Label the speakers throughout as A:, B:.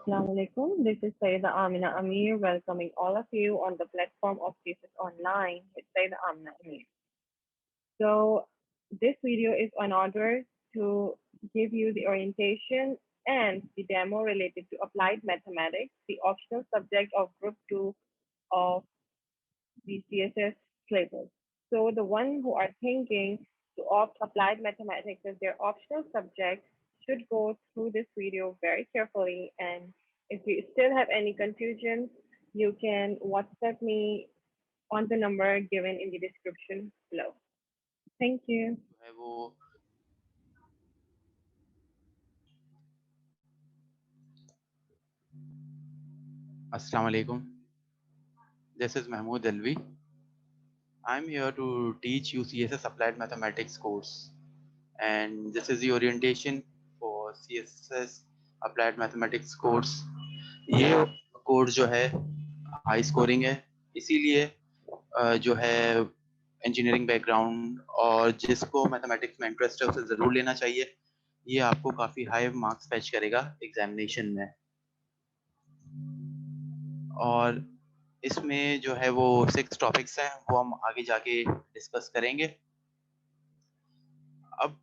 A: Assalamu alaikum. This is Sayyida Amina Amir welcoming all of you on the platform of Jesus Online with Sayyida Amina Amir. So this video is in order to give you the orientation and the demo related to applied mathematics, the optional subject of Group 2 of the CSS syllabus. So the one who are thinking to opt applied mathematics as their optional subject should go through this video very carefully. And if you still have any confusion, you can WhatsApp me on the number given in the description below. Thank you.
B: है वो Assalamu alaikum. This is Mahmood Alvi. I'm here to teach you CSS Applied Mathematics course, and this is the orientation for CSS Applied Mathematics course. ये course जो है high scoring है, इसीलिए जो है engineering background और जिसको मैथमेटिक्स में इंटरेस्ट है उसे ज़रूर लेना चाहिए. ये आपको काफ़ी हाई मार्क्स फैच करेगा एग्जामिनेशन में. और इसमें जो है वो 6 टॉपिक्स हैं, वो हम आगे जाके डिस्कस करेंगे. अब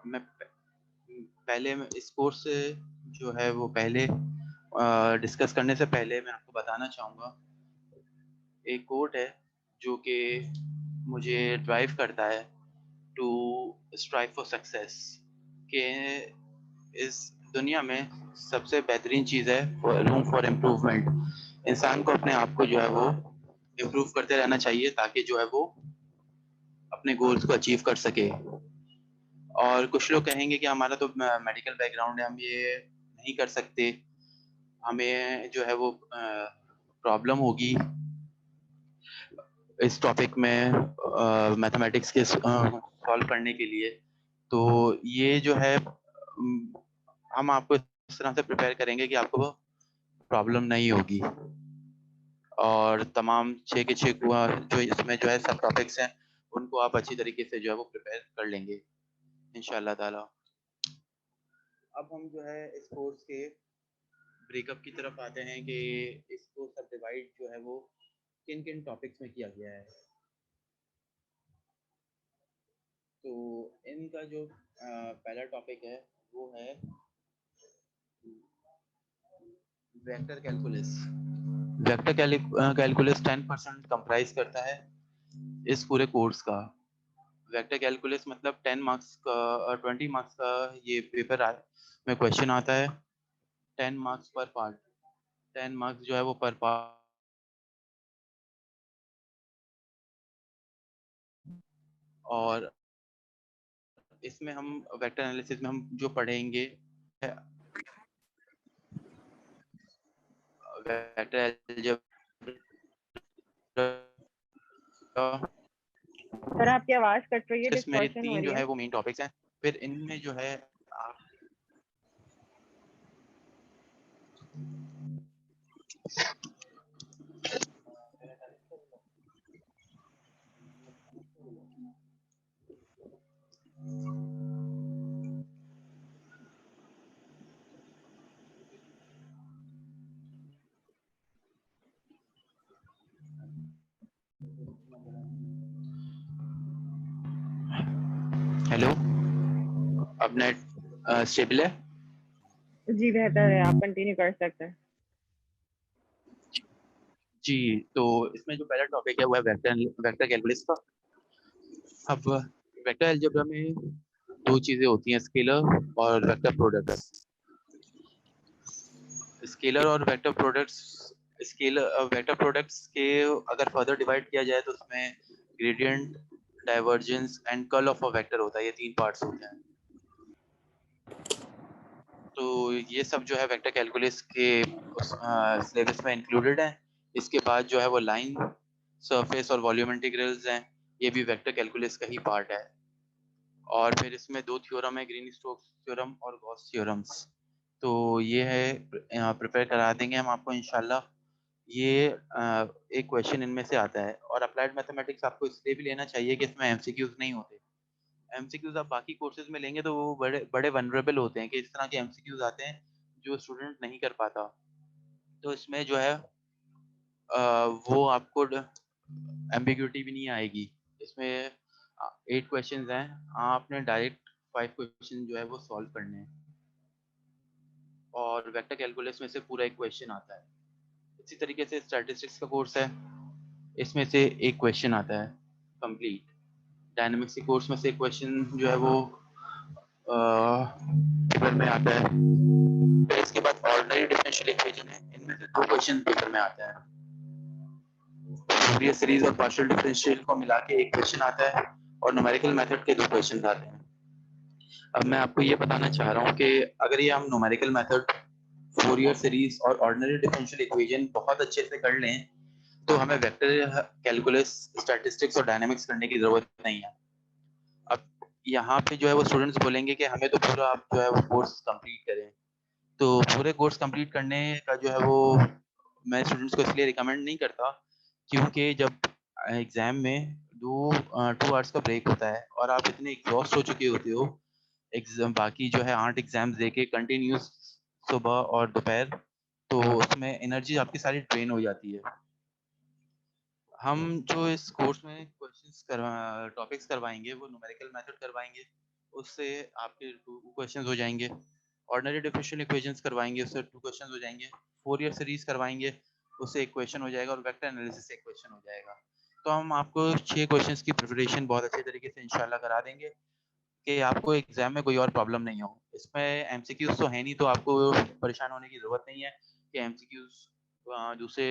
B: मैं पहले इस कोर्स से जो है वो पहले डिस्कस करने से पहले मैं आपको बताना चाहूँगा, एक कोट है जो कि मुझे ड्राइव करता है टू स्ट्राइव फॉर सक्सेस, कि इस दुनिया में सबसे बेहतरीन चीज़ है रूम फॉर इम्प्रूवमेंट. इंसान को अपने आप को जो है वो इम्प्रूव करते रहना चाहिए ताकि जो है वो अपने गोल्स को अचीव कर सके. और कुछ लोग कहेंगे कि हमारा तो मेडिकल बैकग्राउंड है, हम ये नहीं कर सकते, हमें जो है वो प्रॉब्लम होगी इस टॉपिक में मैथमेटिक्स के सॉल्व करने के लिए. तो ये जो है हम आपको इस तरह से प्रिपेयर करेंगे कि आपको प्रॉब्लम नहीं होगी. और तमाम 6 के 6 जो इसमें जो है सब टॉपिक्स हैं उनको आप अच्छी तरीके से जो है वो प्रिपेयर कर लेंगे इंशाल्लाह ताला. अब हम जो है इस कोर्स के ब्रेकअप की तरफ आते हैं कि इसको सब डिवाइड जो है वो किन किन टॉपिक्स में किया गया है. तो इनका जो पहला टॉपिक है वो है vector calculus. Vector calculus 10% comprise करता है इस पूरे कोर्स का. वेक्टर कैलकुलस मतलब 10 मार्क्स का 20 मार्क्स का ये पेपर में क्वेश्चन आता है. 10 मार्क्स पर पार्ट, 10 मार्क्स जो है वो पर पार्ट. और इसमें हम वेक्टर एनालिसिस में हम जो पढ़ेंगे वेक्टर अलजेब्रा.
A: सर आपकी आवाज कट रही है,
B: इसमें
A: डिस्टॉर्शन हो
B: 3
A: रही
B: जो
A: है.
B: है वो मेन टॉपिक्स हैं. फिर इनमें जो है आप हेलो, अब नेट स्टेबल है?
A: जी बेहतर है, आप कंटिन्यू कर सकते हैं.
B: जी, तो इसमें जो पहला टॉपिक है वो है वेक्टर कैलकुलस का. अब वेक्टर अलजेब्रा में 2 चीजें होती हैं, स्केलर और वेक्टर प्रोडक्ट्स. स्केलर और vector products, scalar vector products के अगर फर्दर डिवाइड किया जाए तो उसमें gradient, divergence and curl of a vector होता है. ये 3 पार्ट्स होते हैं. तो ये सब जो है वेक्टर कैलकुलस के सिलेबस में इंक्लूडेड है. इसके बाद जो है वो लाइन, सरफेस और वॉल्यूम इंटीग्रल्स हैं, ये भी वेक्टर कैलकुलस का ही पार्ट है. और फिर इसमें 2 थ्योरम है, ग्रीन स्टोक्स थ्योरम और गॉस थ्योरम्स. तो ये है, प्रिपेयर करा देंगे हम आपको इंशाल्लाह. ये एक क्वेश्चन इनमें से आता है. और अप्लाइड मैथमेटिक्स आपको इसलिए भी लेना चाहिए कि इसमें एमसीक्यूज नहीं होते. एमसीक्यूज आप बाकी कोर्सेज में लेंगे तो वो बड़े बड़े वनरेबल होते हैं कि इस तरह के एमसीक्यूज आते हैं जो स्टूडेंट नहीं कर पाता। तो इसमें जो है वो आपको एम्बिग्यूटी भी नहीं आएगी। इसमें 8 क्वेश्चंस हैं, आपने डायरेक्ट 5 क्वेश्चन जो है वो सॉल्व करने हैं और वेक्टर कैलकुलस में से पूरा एक क्वेश्चन आता है। इसी तरीके से स्टैटिस्टिक्स का कोर्स है, इसमें से एक क्वेश्चन आता है कंप्लीट। डायनामिक्स के कोर्स में से एक क्वेश्चन जो है वो पेपर में आता है। फिर इसके बाद ऑर्डिनरी डिफरेंशियल इक्वेशन है, इनमें से 2 क्वेश्चन पेपर में आता है। फूरियर सीरीज और पार्शियल डिफरेंशियल को मिला के एक क्वेश्चन आता है और न्यूमेरिकल मेथड के 2 क्वेश्चन आते हैं। अब मैं आपको ये बताना चाह रहा हूँ कि अगर ये हम न्यूमेरिकल मेथड, फूरियर सीरीज और ऑर्डिनरी डिफरेंशियल इक्वेशन बहुत अच्छे से कर लें तो हमें वेक्टर कैलकुलस, स्टैटिस्टिक्स और डायनामिक्स करने की जरूरत नहीं है। अब यहाँ पे जो है वो स्टूडेंट्स बोलेंगे कि हमें तो पूरा आप जो है वो कोर्स कंप्लीट करें। तो पूरे कोर्स कंप्लीट करने का जो है वो मैं स्टूडेंट्स को इसलिए रिकमेंड नहीं करता क्योंकि जब एग्जाम में 2 आवर्स का ब्रेक होता है और आप इतने एग्जॉस्ट हो चुके होते हो एग्जाम, बाकी जो है 8 एग्जाम्स देके कंटिन्यूस सुबह और दोपहर, तो उसमें एनर्जी आपकी सारी ड्रेन हो जाती है। हम जो इस कोर्स में क्वेश्चंस टॉपिक्स करवाएंगे वो न्यूमेरिकल मेथड करवाएंगे, उससे आपके 2 क्वेश्चंस हो जाएंगे। ऑर्डिनरी डिफरेंशियल इक्वेशंस करवाएंगे, उससे 2 क्वेश्चंस हो जाएंगे। फोरियर सीरीज करवाएंगे, उससे एक क्वेश्चन हो जाएगा और वेक्टर एनालिसिस से एक क्वेश्चन हो जाएगा। तो हम आपको 6 क्वेश्चंस की प्रिपरेशन बहुत अच्छे तरीके से इंशाल्लाह करा देंगे कि आपको एग्जाम में कोई और प्रॉब्लम नहीं हो। इसमें एमसीक्यूज तो है नहीं, तो आपको परेशान होने की जरूरत नहीं है कि एमसीक्यूज दूसरे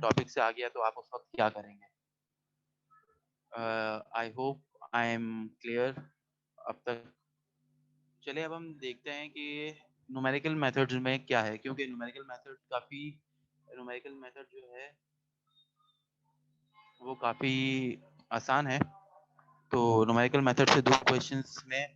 B: टॉपिक से आ गया तो आप उस वक्त क्या करेंगे। I hope I am clear अब तक। चलिए अब हम देखते हैं कि न्यूमेरिकल मेथड में क्या है, क्योंकि न्यूमेरिकल मेथड जो है वो काफ़ी आसान है। तो न्यूमेरिकल मेथड से 2 क्वेश्चंस में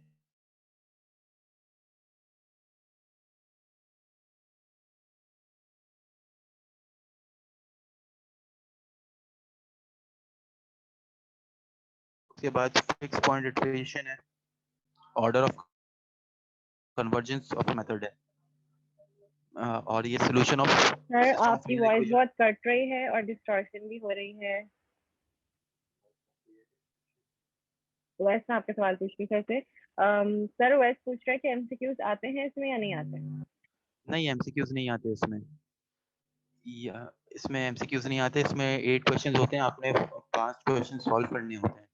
B: उसके बाद फिक्स पॉइंट इटरेशन है, order of convergence of method है, और ये solution of
A: sir
B: system of
A: आपकी
B: लीनियर
A: वॉइस
B: इक्वेशन।
A: बहुत कट रही है और डिस्टॉर्शन भी हो रही है। वैसे मैं आपके सवाल पूछ रही सर से। सर वैसे पूछ रहे हैं कि एमसीक्यूज आते हैं इसमें या नहीं आते?
B: नहीं, एमसीक्यूज नहीं आते इसमें। इसमें एमसीक्यूज नहीं आते, इसमें 8 क्वेश्चंस होते हैं, आपने 5 क्वेश्चन सॉल्व करने होते हैं।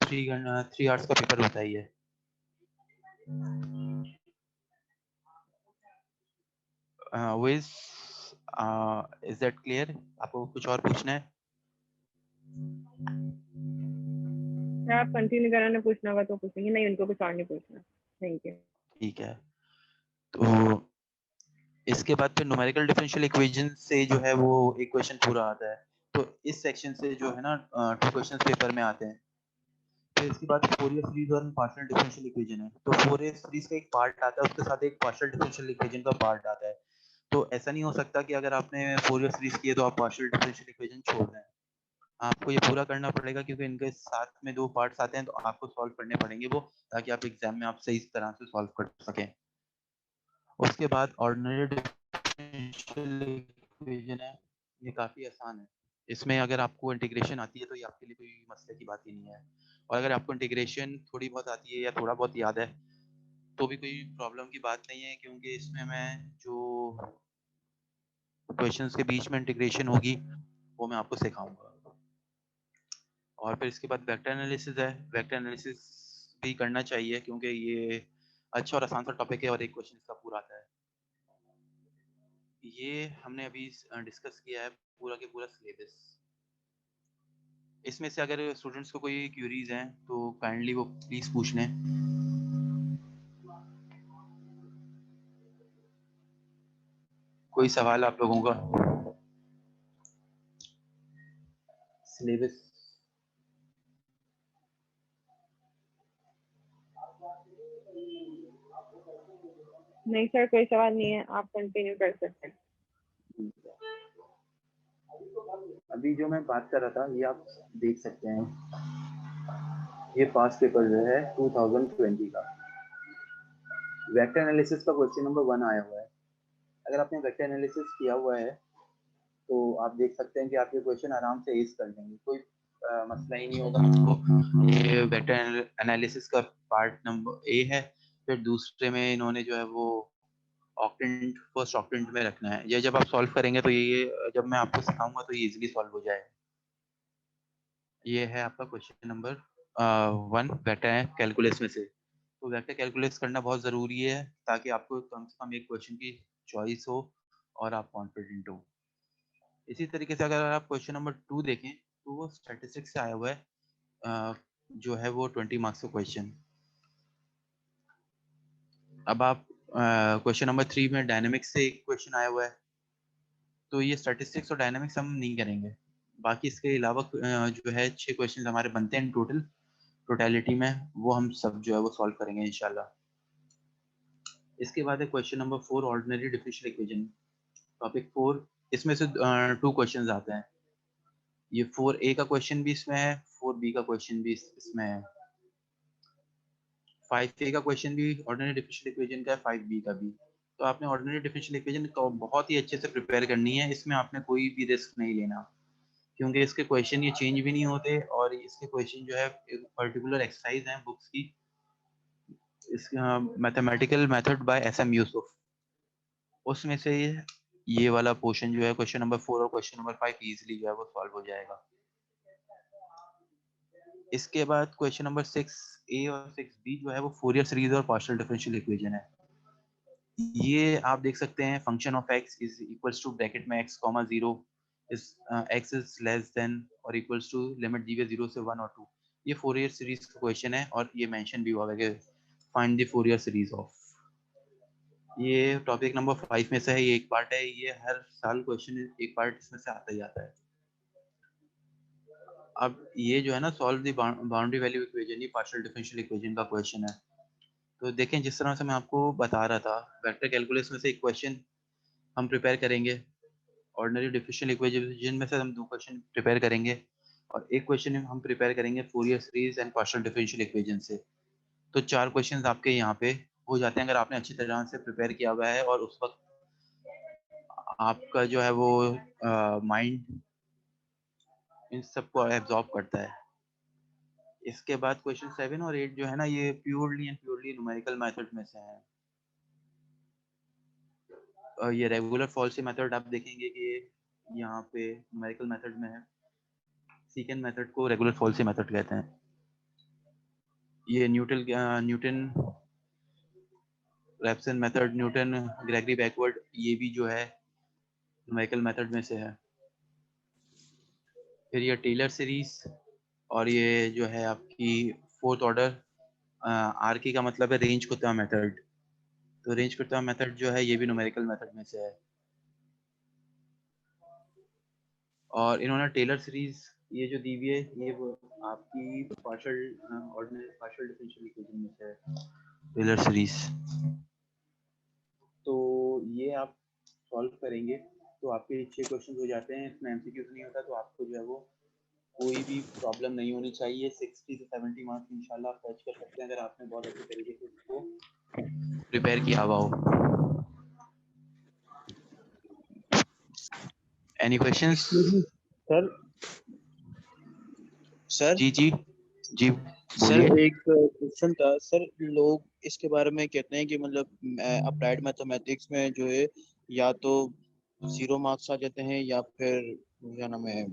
B: 3 आवर्स का पेपर होता है ये। Which is that clear? आपको कुछ और पूछना है?
A: सर आप कंटिन्यू कराने पूछना होगा तो पूछेंगे, नहीं उनको कुछ और नहीं पूछना। Thank you.
B: ठीक है। तो इसके बाद फिर न्यूमेरिकल डिफरेंशियल इक्वेशन से जो है वो एक क्वेश्चन पूरा आता है। तो इस सेक्शन से जो है ना 2 क्वेश्चंस पेपर में आते हैं। फिर इसके बाद फोरियर सीरीज और पार्शियल डिफरेंशियल इक्वेशन है। तो फोरियर सीरीज का एक पार्ट आता है, उसके साथ एक पार्शियल डिफरेंशियल इक्वेशन का पार्ट आता है। तो ऐसा नहीं हो सकता कि अगर आपने फोरियर सीरीज की है तो आप पार्शियल डिफरेंशियल इक्वेशन छोड़ दें। आपको ये पूरा करना पड़ेगा क्योंकि इनके साथ में 2 पार्ट्स आते हैं, तो आपको सॉल्व करने पड़ेंगे वो, ताकि आप एग्जाम में आप सही तरह से सॉल्व कर सकें। उसके बाद ऑर्डिनरी डिफरेंशियल इक्वेशन है, ये काफ़ी आसान है। इसमें अगर आपको इंटीग्रेशन आती है तो ये आपके लिए कोई मसले की बात ही नहीं है, और अगर आपको इंटीग्रेशन थोड़ी बहुत आती है या थोड़ा बहुत याद है तो भी कोई प्रॉब्लम की बात नहीं है, क्योंकि इसमें मैं जो क्वेश्चंस के बीच में इंटीग्रेशन होगी वो मैं आपको सिखाऊंगा। और फिर इसके बाद वेक्टर एनालिसिस है। वेक्टर एनालिसिस भी करना चाहिए क्योंकि ये अच्छा और आसान सा टॉपिक है और एक क्वेश्चन इसका पूरा आता है। ये हमने अभी डिस्कस किया है पूरा के पूरा सिलेबस। इसमें से अगर स्टूडेंट्स को कोई क्यूरीज हैं तो काइंडली वो प्लीज पूछ लें। कोई सवाल आप लोगों का? सिलेबस
A: नहीं सर कोई सवाल नहीं है, आप कंटिन्यू कर सकते हैं।
B: अभी जो मैं बात कर रहा था ये आप देख सकते हैं। ये पास्ट पेपर जो है 2020 का वेक्टर एनालिसिस का क्वेश्चन नंबर 1 आया हुआ है। अगर आपने वेक्टर एनालिसिस किया हुआ है तो आप देख सकते हैं कि आप ये क्वेश्चन आराम से एज कर लेंगे, कोई मसला ही नहीं होगा आपको। ये वेक्टर एनालिसिस का पार्ट नंबर ए है। फिर दूसरे में इन्होंने जो है वो ऑक्टेंट, फर्स्ट ऑक्टेंट में रखना है। ये जब आप सॉल्व करेंगे तो ये जब मैं आपको सिखाऊंगा तो ये इजीली सॉल्व हो जाएगा। ये है आपका क्वेश्चन नंबर 1 वेक्टर कैलकुलस में से। तो वेक्टर कैलकुलस करना बहुत ज़रूरी है ताकि आपको कम से कम एक क्वेश्चन की चॉइस हो और आप कॉन्फिडेंट हो। इसी तरीके से अगर आप क्वेश्चन नंबर 2 देखें तो वो स्टैटिस्टिक्स से आया हुआ है, जो है वो 20 मार्क्स का क्वेश्चन। अब आप क्वेश्चन नंबर 3 में डायनेमिक्स से एक क्वेश्चन आया हुआ है, तो ये स्टैटिस्टिक्स और डायनेमिक्स हम नहीं करेंगे। बाकी इसके अलावा जो है 6 क्वेश्चन हमारे बनते हैं टोटलिटी में, वो हम सब जो है वो सॉल्व करेंगे इंशाल्लाह। इसके बाद है question number 4 ordinary differential equation, topic 4। इसमें से 2 क्वेश्चंस आते हैं। ये 4A का क्वेश्चन भी इसमें है, 4B का क्वेश्चन भी इसमें है। 5A का क्वेश्चन भी ऑर्डिनरी डिफरेंशियल इक्वेशन का है, 5B का भी। तो आपने ऑर्डिनरी डिफरेंशियल इक्वेशन को बहुत ही अच्छे से प्रिपेयर करनी है। इसमें आपने कोई भी रिस्क नहीं लेना, क्योंकि इसके क्वेश्चन ये चेंज भी नहीं होते और इसके क्वेश्चन जो है एक पर्टिकुलर एक्सरसाइज है बुक्स की, इस mathematical method by SM Yusuf, उसमें से ये वाला पोर्शन जो है क्वेश्चन नंबर 4 और क्वेश्चन नंबर 5 इजीली जो है वो सॉल्व हो जाएगा। इसके बाद क्वेश्चन नंबर 6A और 6B जो है वो फोरियर सीरीज और पार्शियल डिफरेंशियल इक्वेशन है। ये आप देख सकते हैं function of x is equals to bracket में x, 0 is x is less than और इक्वल्स टू लिमिट दी हुई 0 से 1 और 2। ये फोरियर सीरीज का क्वेश्चन है और ये मेंशन भी हुआ है कि find the Fourier series of. ये टॉपिक नंबर 5 में से है, ये एक पार्ट है। ये हर साल क्वेश्चन एक पार्ट इसमें से आता ही आता है। अब ये जो है ना solve the boundary value equation, ये पार्शियल डिफरेंशियल इक्वेशन का क्वेश्चन है। तो देखें जिस तरह से मैं आपको बता रहा था, वेक्टर कैलकुलस में से एक क्वेश्चन हम प्रिपेयर करेंगे, ऑर्डिनरी डिफरेंशियल इक्वेशन में से हम 2 क्वेश्चन प्रिपेयर करेंगे और एक क्वेश्चन हम प्रिपेयर करेंगे Fourier series and partial differential equation से। तो 4 क्वेश्चंस आपके यहाँ पे हो जाते हैं अगर आपने अच्छी तरह से प्रिपेयर किया हुआ है और उस वक्त आपका जो है वो माइंड इन सबको एब्जॉर्ब करता है। इसके बाद क्वेश्चन 7 और 8 जो है ना ये प्योरली न्यूमेरिकल मेथड में से है। ये रेगुलर फॉल्सी मेथड आप देखेंगे कि यहाँ पे न्यूमेरिकल मेथड में है। सीकेंड मेथड को रेगुलर फॉल्सी मेथड कहते हैं। ये Newton Raphson method, Newton Gregory backward, ये भी जो है न्यूमेरिकल मेथड में से है। फिर ये टेलर सीरीज और ये जो है आपकी फोर्थ ऑर्डर आरकी का मतलब है रेंज कुत्ता मेथड। तो रेंज कुत्ता मेथड जो है ये भी न्यूमेरिकल मेथड में से है। और इन्होंने टेलर सीरीज ये जो दी हुई है ये वो आपकी partial ordinary partial differential equation में से है टेलर सीरीज। तो ये आप सॉल्व करेंगे तो आपके 6 क्वेश्चन हो जाते हैं। इसमें एमसीक्यूज नहीं होता, तो आपको जो है वो कोई भी प्रॉब्लम नहीं होनी चाहिए। 60 से 70 मार्क्स इंशाल्लाह आप फैच कर सकते हैं अगर आपने बहुत अच्छे तरीके से उसको प्रिपेयर किया हुआ हो। Any questions?
C: सर सर
B: जी जी जी
C: सर
B: बोलिए।
C: एक क्वेश्चन था सर। लोग इसके बारे में कहते हैं कि मतलब अप्लाइड मैथमेटिक्स में जो है या तो 0 मार्क्स आ जाते हैं या फिर क्या नाम है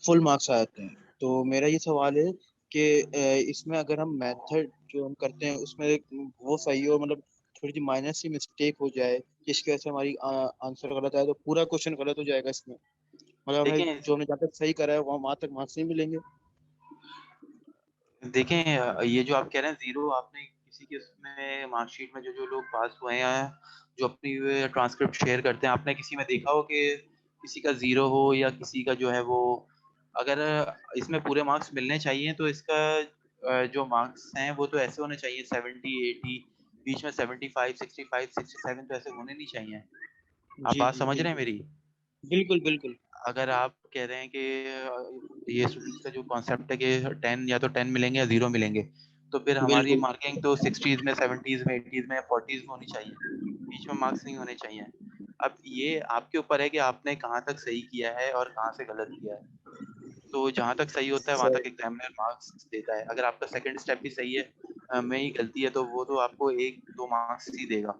C: फुल मार्क्स आ जाते हैं। तो मेरा ये सवाल है कि इसमें अगर हम मेथड जो हम करते हैं उसमें वो सही हो, मतलब थोड़ी सी माइनर सी मिस्टेक हो जाए जिसकी वजह से हमारी आंसर गलत आए तो पूरा क्वेश्चन गलत हो जाएगा इसमें। मतलब हमें
B: देखें
C: जो हमने जहाँ तक सही करा है वहाँ तक मार्क्स नहीं मिलेंगे।
B: देखें ये जो आप कह रहे हैं जीरो, आपने किसी के उसमें मार्कशीट में जो जो लोग पास हुए हैं, जो अपनी ट्रांसक्रिप्ट शेयर करते हैं, आपने किसी में देखा हो कि किसी का जीरो हो या किसी का जो है वो, अगर इसमें पूरे मार्क्स मिलने चाहिए तो इसका जो मार्क्स हैं वो तो ऐसे होने चाहिए 70 80, बीच में 75 65 67 तो ऐसे होने नहीं चाहिए। आप
C: जी
B: बात
C: जी
B: समझ रहे हैं
C: बिल्कुल
B: मेरी?
C: बिल्कुल बिल्कुल।
B: अगर आप कह रहे हैं कि ये स्टूडेंट्स का जो कॉन्सेप्ट है कि 10 या तो 10 मिलेंगे या 0 मिलेंगे, तो फिर हमारी
C: बिल्कुल
B: मार्किंग तो 60s में, 70s में, 80s में, 40s में होनी चाहिए, बीच में मार्क्स नहीं होने चाहिए। अब ये आपके ऊपर है कि आपने कहाँ तक सही किया है और कहाँ से गलत किया है। तो जहाँ तक सही होता है वहाँ
C: सर।
B: तक एग्जामिनर मार्क्स देता है। अगर आपका सेकंड स्टेप भी सही है में ही गलती है, तो वो तो आपको 1-2 मार्क्स ही देगा।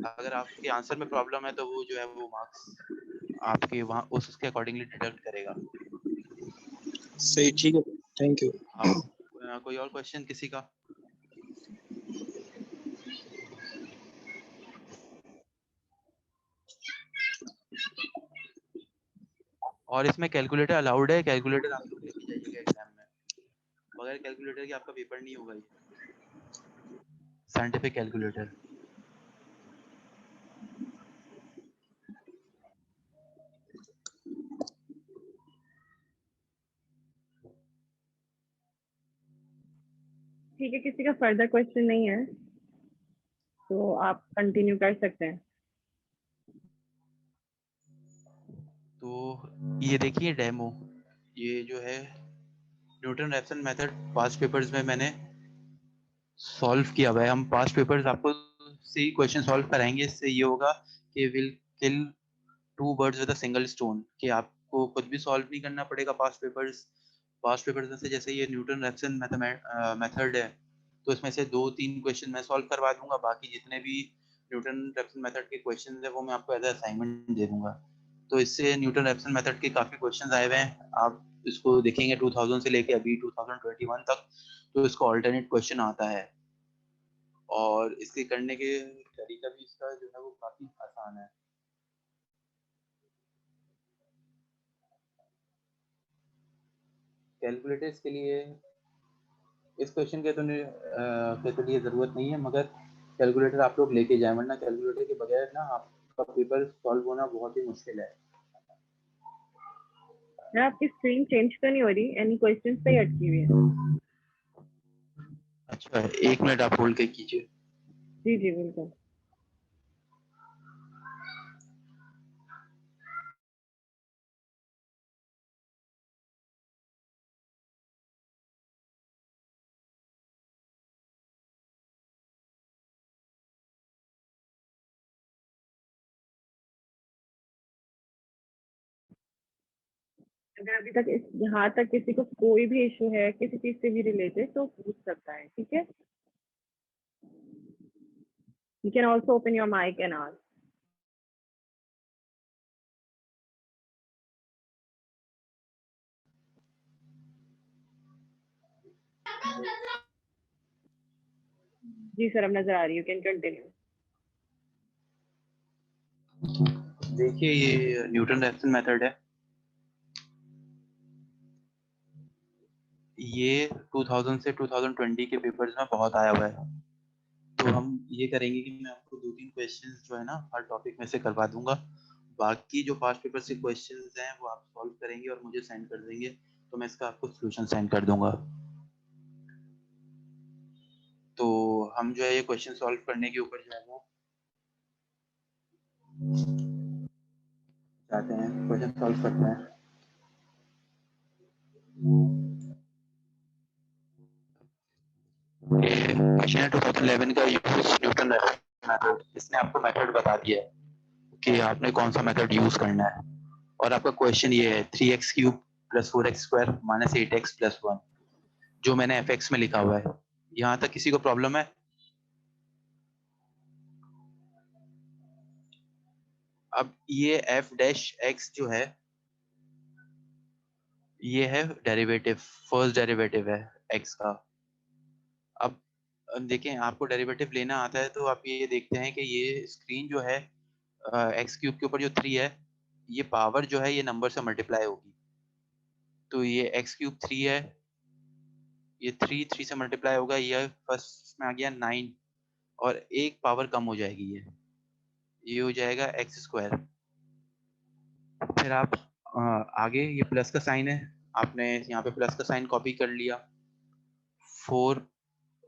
B: अगर आपके आंसर में प्रॉब्लम है तो वो जो है वो मार्क्स आपके वहाँ उसके अकॉर्डिंगली डिडक्ट करेगा।
C: सही, ठीक है, थैंक यू।
B: आप कोई और क्वेश्चन किसी का? और इसमें कैलकुलेटर अलाउड है, कैलकुलेटर आप लोग लेके जाइएगा एग्जाम में। बगैर कैलकुलेटर के आपका पेपर नहीं होगा ये, साइंटिफिक कैलकुलेटर।
A: ठीक है, किसी का फर्दर क्वेश्चन नहीं है तो आप कंटिन्यू कर सकते हैं।
B: तो ये देखिए डेमो, ये जो है Newton Raphson method past papers में मैंने सॉल्व किया हुआ है। हम पास्ट पेपर्स आपको से ही क्वेश्चन सॉल्व कराएंगे। इससे ये होगा कि will kill two birds with a single stone, कि आपको खुद भी सॉल्व नहीं करना पड़ेगा पास्ट पेपर्स में से। जैसे ये न्यूटन रैप्सन मेथड है, तो इसमें से 2-3 क्वेश्चन मैं सॉल्व करवा दूंगा, बाकी जितने भी न्यूटन रैप्सन मेथड के क्वेश्चन है वो मैं आपको एज असाइनमेंट दे दूंगा। तो इससे न्यूटन रैप्सन मेथड के काफी क्वेश्चन आए हुए हैं। आप इसको देखेंगे 2000 से लेके अभी 2021 तक, तो इसको ऑल्टरनेट क्वेश्चन आता है। और इसके करने के तरीका भी इसका जो है वो काफी आसान है। कैलकुलेटर्स के लिए इस क्वेश्चन के लिए जरूरत नहीं है, मगर कैलकुलेटर आप लोग लेके जाएं, वरना कैलकुलेटर के बगैर ना आपका पेपर सॉल्व होना बहुत ही मुश्किल है।
A: यार आपकी स्क्रीन चेंज तो नहीं हो रही, एनी क्वेश्चंस पे ही अटकी हुई है।
B: अच्छा, 1 मिनट आप होल्ड के कीजिए।
A: जी जी बिल्कुल। अगर अभी तक यहाँ तक किसी को कोई भी इशू है किसी चीज से भी रिलेटेड तो पूछ सकता है, ठीक है। You can also open your mic and ask. जी सर, अब नजर आ रही है, यू कैन कंटिन्यू।
B: देखिए ये न्यूटन रैप्सन मेथड है, ये 2000 से 2020 के पेपर्स में बहुत आया हुआ है। तो हम ये करेंगे कि मैं आपको 2-3 क्वेश्चंस जो है ना हर टॉपिक में से करवा दूंगा। बाकी जो पास्ट पेपर से क्वेश्चंस हैं वो आप सॉल्व करेंगे और मुझे सेंड कर देंगे, तो मैं इसका आपको सॉल्यूशन सेंड कर दूंगा। तो हम जो है ये क्वेश्चन सॉल्व करने के ऊपर जो है वो चाहते हैं, क्वेश्चन सॉल्व करते हैं। क्वेश्चन है 2011 का, यूज न्यूटन मेथड। इसने आपको मेथड बता दिया है कि आपने कौन सा मेथड यूज करना है। और आपका क्वेश्चन ये है 3x³ + 4x² - 8x + 1, जो मैंने fx में लिखा हुआ है। यहाँ तक किसी को प्रॉब्लम है? अब ये f' जो है ये है डेरिवेटिव, फर्स्ट डेरिवेटिव है x का। अब देखें, आपको डेरिवेटिव लेना आता है तो आप ये देखते हैं कि ये स्क्रीन जो है x³ के ऊपर जो 3 है, ये पावर जो है ये नंबर से मल्टीप्लाई होगी। तो ये x³ 3 है, ये 3 से मल्टीप्लाई होगा, ये फर्स्ट में आ गया 9, और एक पावर कम हो जाएगी, ये हो जाएगा x²। फिर आप आगे ये प्लस का साइन है, आपने यहाँ पे प्लस का साइन कॉपी कर लिया। 4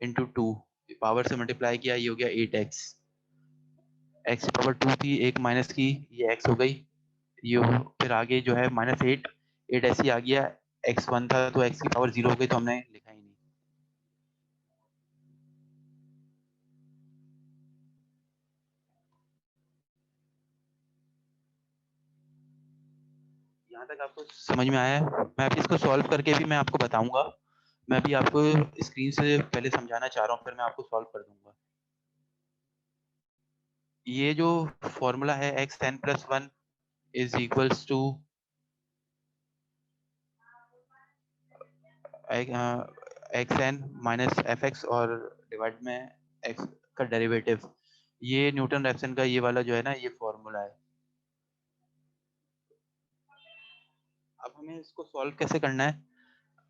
B: × 2 पावर से मल्टीप्लाई किया, ये हो गया 8x। x की पावर 2 थी, एक माइनस की, ये x हो गई, ये फिर आगे जो है -8, 8 ऐसे ही आ गया, x1 था तो x की पावर 0 हो गई तो हमने लिखा ही नहीं। यहाँ तक आपको समझ में आया है? मैं अभी इसको सॉल्व करके भी मैं आपको बताऊंगा। मैं अभी आपको स्क्रीन से पहले समझाना चाह रहा हूँ, फिर मैं आपको सॉल्व कर दूंगा। ये जो फॉर्मूला है xn + 1 is equals to xn minus fx और डिवाइड में x का डेरिवेटिव। ये न्यूटन रैप्सन का ये वाला जो है ना, ये फॉर्मूला है। अब हमें इसको सॉल्व कैसे करना है?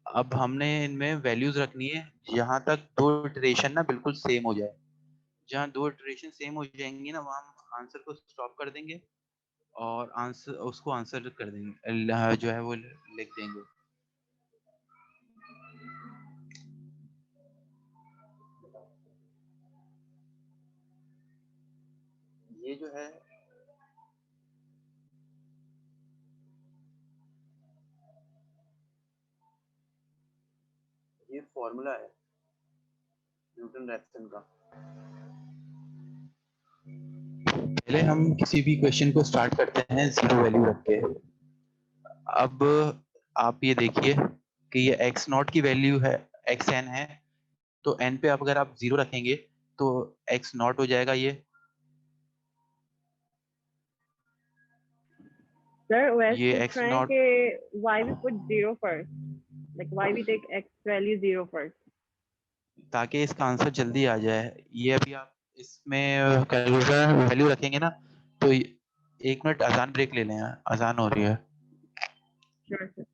B: अब हमने इनमें वैल्यूज रखनी है जहां तक दो इटरेशन ना बिल्कुल सेम हो जाए। जहां दो इटरेशन सेम हो जाएंगी ना, वहां हम आंसर को स्टॉप कर देंगे और आंसर उसको आंसर कर देंगे, जो है वो लिख देंगे। ये जो है ये फॉर्मूला है न्यूटन रैप्सन का। पहले हम किसी भी क्वेश्चन को स्टार्ट करते हैं 0 वैल्यू रख के। अब आप ये देखिए कि ये x0 की वैल्यू है, xn है, तो n पे अगर आप 0 रखेंगे तो x0 हो जाएगा ये।
A: Sir, we're
B: ये
A: just trying
B: x0
A: to why we put 0 first, like why we take x value 0 first.
B: ताकि इसका आंसर जल्दी आ जाए। ये अभी आप इसमें कैलकुलेटर वैल्यू रखेंगे ना, तो 1 मिनट अजान ब्रेक ले लें, अजान हो रही है।
A: Sure, sir.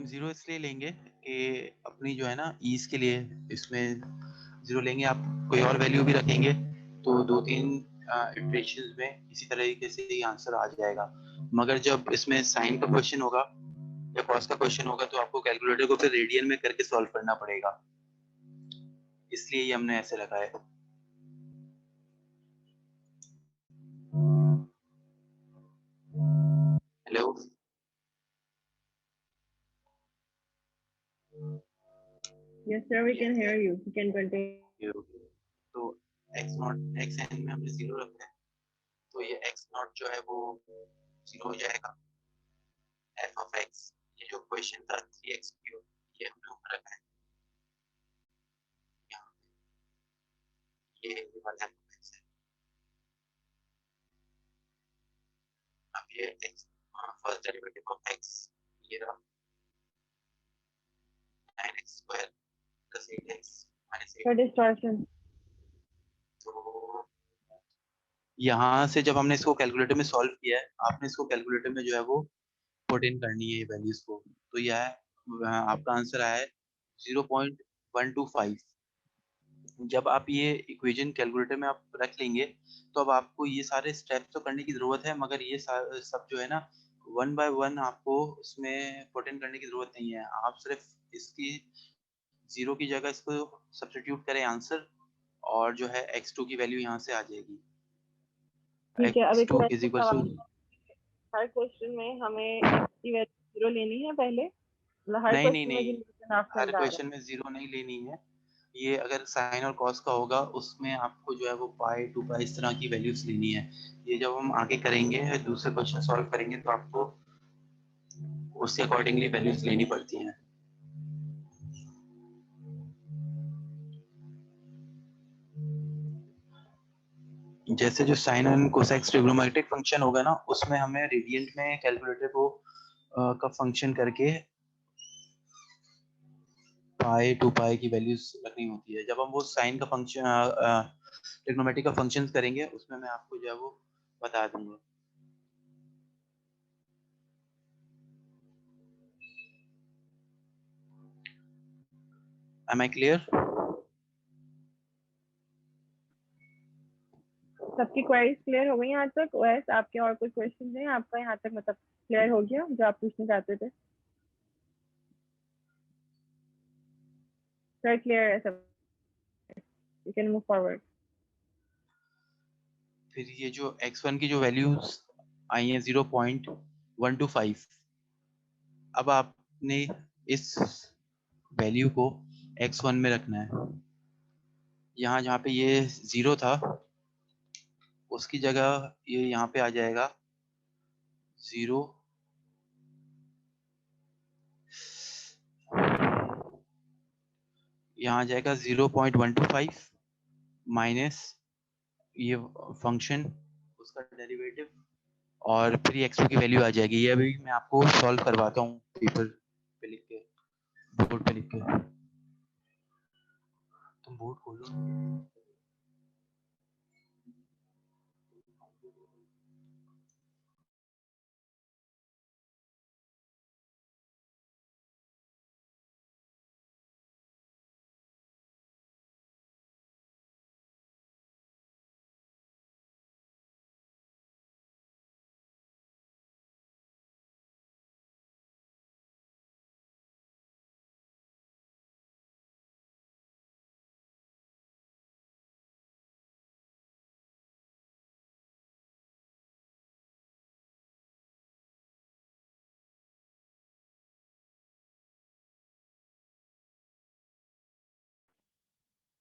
B: हम 0 इसलिए लेंगे कि अपनी जो है ना ईज के लिए इसमें 0 लेंगे। आप कोई और वैल्यू भी रखेंगे तो 2-3 इटरेशंस में इसी तरीके से ये आंसर आ जाएगा। मगर जब इसमें साइन का क्वेश्चन होगा या कॉस का क्वेश्चन होगा तो आपको कैलकुलेटर को फिर रेडियन में करके सॉल्व करना पड़ेगा, इसलिए ये हमने ऐसे रखा है। Hello,
A: Yes, sir, we can hear you. You can continue.
B: तो x नॉट x n में हमने 0 रखा है तो ये x नॉट जो है वो 0 हो जाएगा। f ऑफ x, ये जो क्वेश्चन था 3x क्यूब, ये हमने ऊपर रखा है यहाँ, ये वाला x है। अब ये x first derivative of x ये रहा 9x square plus 8x minus 8।
A: For distortion.
B: तो यहाँ से जब हमने इसको कैलकुलेटर में सॉल्व किया है, आपने इसको कैलकुलेटर में जो है वो पुट इन करनी है ये वैल्यूज को, तो यह है आपका आंसर आया है 0.125। जब आप ये इक्वेशन कैलकुलेटर में आप रख लेंगे तो अब आपको ये सारे स्टेप्स तो करने की जरूरत है, मगर ये सब जो है ना 1 बाय 1 आपको उसमें पुट इन करने की जरूरत नहीं है। आप सिर्फ इसकी 0 की जगह इसको सब्स्टिट्यूट करें आंसर, और जो है x2 की वैल्यू यहाँ से आ जाएगी।
A: ठीक है, अब एक
B: x2 इज
A: वैसे
B: इक्वल टू,
A: सवाल, हर क्वेश्चन में हमें x की वैल्यू 0 लेनी है पहले, मतलब हर
B: नहीं नहीं
A: क्वेश्चन में
B: नहीं,
A: जिन आप चल
B: हर
A: रहा है।
B: क्वेश्चन में 0 नहीं लेनी है। ये अगर साइन और कॉस का होगा उसमें आपको जो है वो पाई 2 पाई इस तरह की वैल्यूज लेनी है। ये जब हम आगे करेंगे दूसरे क्वेश्चन सॉल्व करेंगे तो आपको उसके अकॉर्डिंगली वैल्यूज लेनी पड़ती हैं। जैसे जो साइन एंड कोसेक्स ट्रिग्नोमेट्रिक फंक्शन होगा ना, उसमें हमें रेडियंट में कैलकुलेटर को का फंक्शन करके पाई 2 पाई की वैल्यूज रखनी होती है। जब हम वो साइन का फंक्शन ट्रिग्नोमेट्रिक का फंक्शंस करेंगे उसमें मैं आपको जो है वो बता दूंगा। Am I clear?
A: सबकी क्वेरीज क्लियर हो गई यहाँ तक? ओएस आपके और कोई क्वेश्चन हैं आपका यहाँ तक, मतलब क्लियर हो गया जो आप पूछना चाहते थे? सर क्लियर है सब, यू कैन मूव फॉरवर्ड।
B: फिर ये जो x1 की जो वैल्यूज आई हैं 0.125, अब आपने इस वैल्यू को x1 में रखना है। यहाँ जहाँ पे ये 0 था उसकी जगह ये यहाँ पे आ जाएगा 0, यहाँ आ जाएगा 0.125 माइनस ये फंक्शन उसका डेरिवेटिव, और फिर ये x2 की वैल्यू आ जाएगी। ये अभी मैं आपको सॉल्व करवाता हूँ पेपर पे लिख के, बोर्ड पे लिख के। तुम बोर्ड खोलो।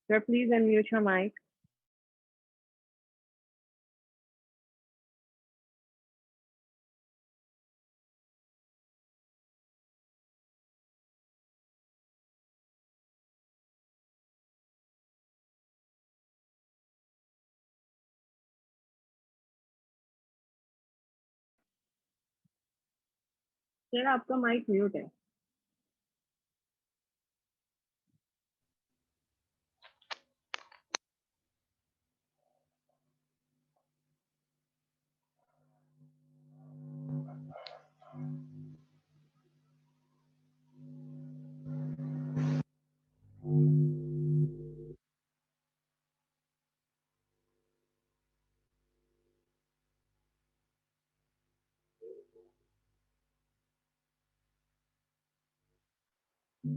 A: Sir please unmute your mic. Sir आपका माइक म्यूट है। Is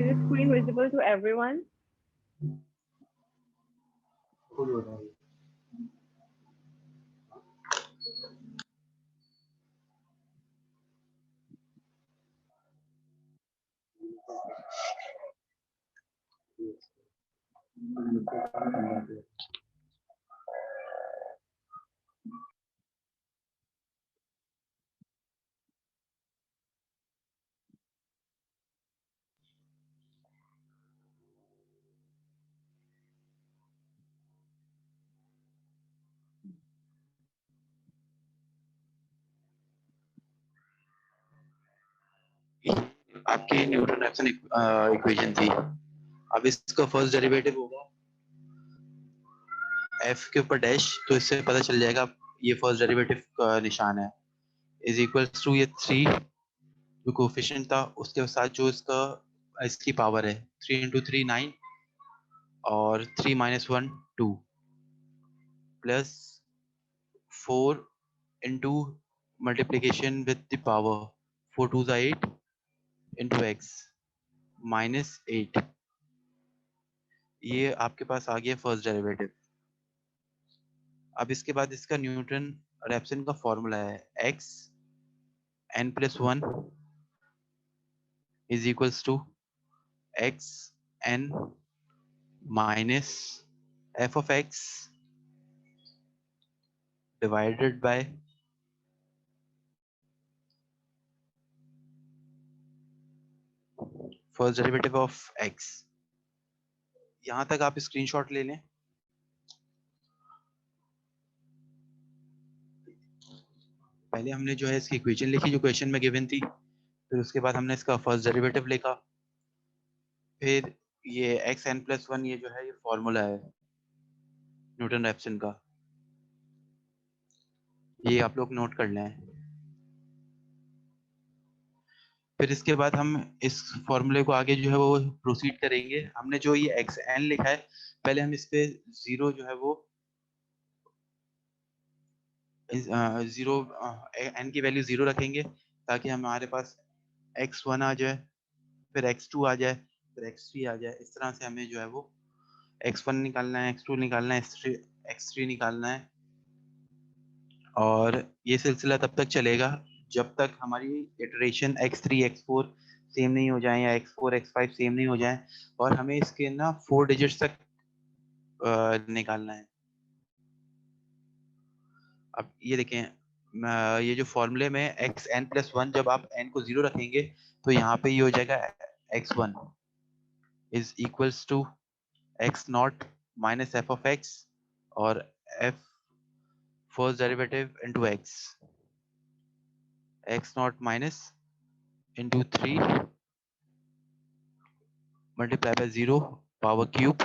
A: the screen visible to everyone?
B: आपकी न्यूटन रेफसन इक्वेशन थी। अब इसका फर्स्ट डेरिवेटिव होगा f के ऊपर डैश, तो इससे पता चल जाएगा ये फर्स्ट डेरिवेटिव का निशान है, इज इक्वल टू ये 3 जो कोफिशिएंट था उसके साथ जो इसकी पावर है 3 इंटू 3 9 और 3 minus 1 2 plus 4 into multiplication with the power 4 2 8 into x minus 8। ये आपके पास आ गया फर्स्ट डेरिवेटिव। अब इसके बाद इसका न्यूटन रेफसन का फॉर्मूला है x n plus 1 is equals to x n minus f of x divided by first derivative of x। यहां तक आप स्क्रीनशॉट ले लें। पहले हमने जो है इसकी इक्वेशन लिखी जो क्वेश्चन में गिवन थी, फिर उसके बाद हमने इसका फर्स्ट डेरिवेटिव लिखा, फिर ये x n प्लस 1 ये जो है ये फॉर्मूला है न्यूटन रेफसन का, ये आप लोग नोट कर लें। फिर इसके बाद हम इस फॉर्मूले को आगे जो है वो प्रोसीड करेंगे। हमने जो ये एक्स एन लिखा है, पहले हम इस पे जीरो जो है वो जीरो एन की वैल्यू जीरो रखेंगे ताकि हमारे पास x1 आ जाए, फिर x2 आ जाए, फिर x3 आ जाए। इस तरह से हमें जो है वो x1 निकालना है, x2 निकालना है, x3 निकालना है, और ये सिलसिला तब तक चलेगा जब तक हमारी इटरेशन x3 x4 सेम नहीं हो जाए या x4 x5 सेम नहीं हो जाए, और हमें इसके ना 4 डिजिट्स तक निकालना है। अब ये देखें, ये जो फॉर्मूले में एक्स एन प्लस 1 जब आप n को 0 रखेंगे तो यहाँ पे ये हो जाएगा x1 is equals to x naught minus f of x और f first derivative into x naught minus into 3 multiply by 0 power cube